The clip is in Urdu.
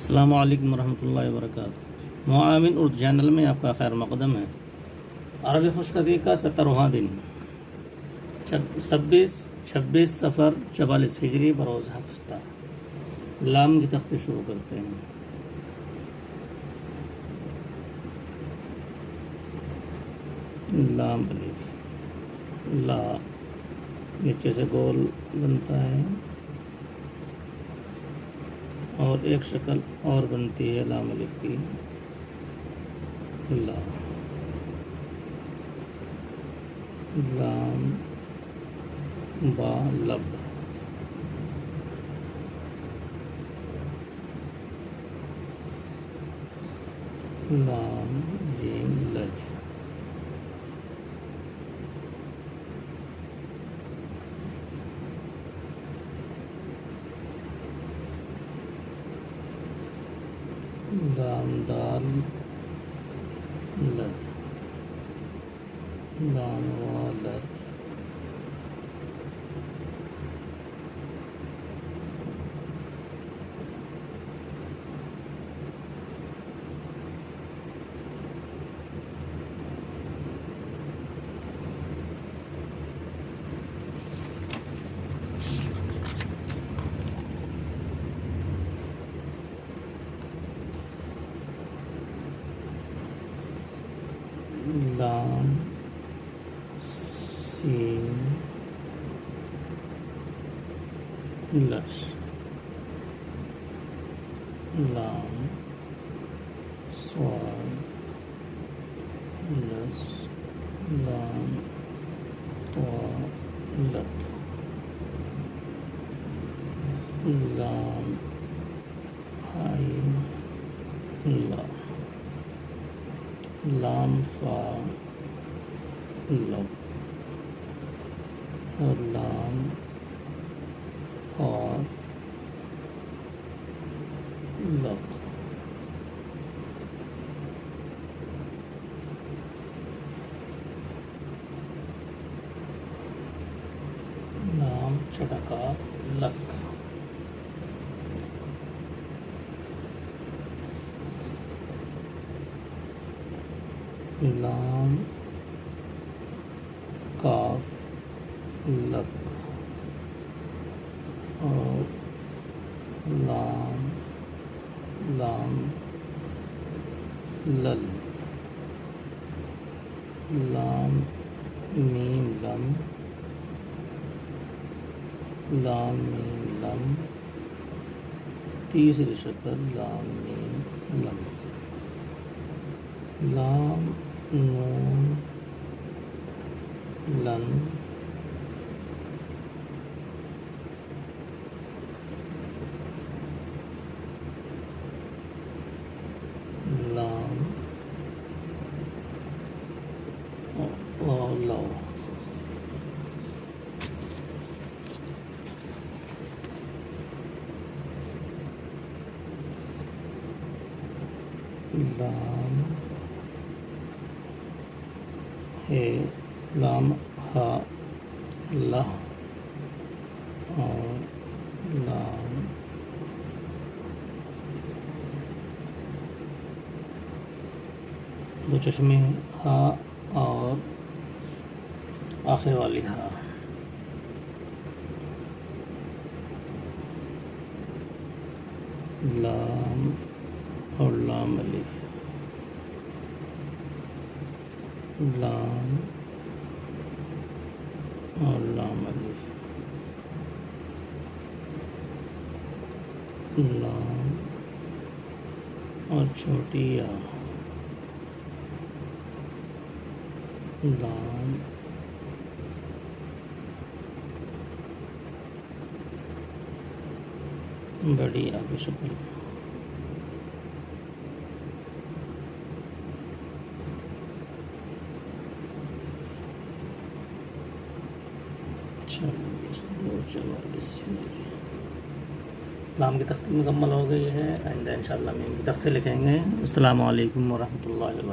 السلام علیکم ورحمۃ اللہ وبرکاتہ۔ معاون اردو چینل میں آپ کا خیر مقدم ہے۔ عربی خوشخبری کا 17واں دن 26 صفر 44 ہجری بروز ہفتہ۔ لام کی تختی شروع کرتے ہیں۔ لام الف لا نیچے سے گول بنتا ہے اور ایک شکل اور بنتی ہے لام الف کی لا، لام با لب، لام جیم لج، لام دال لد، لام وا لد، لام سین لش، لام صاد لس، لام طا لت، لام عین لا، لام فا لف، اور لام قاف لق، لام چھوٹا کاف لک، لام کاف لک، اور لام لل، لام میم لم، لام میم لم، تیسری شکل لام میم لم، لام نون لن، لام واو لو، لام ہے، لام ہا لہ، اور لام دو چشمے ہا اور آخر والی ہا، لام اور لام الف، لام اور لام الف، لام اور چھوٹی یا، لام بڑی آگے شکل، لام کی تختی مکمل ہو گئی ہے۔ آئندہ انشاءاللہ میم کی تختی لکھیں گے۔ السلام علیکم ورحمۃ اللہ وبرکاتہ۔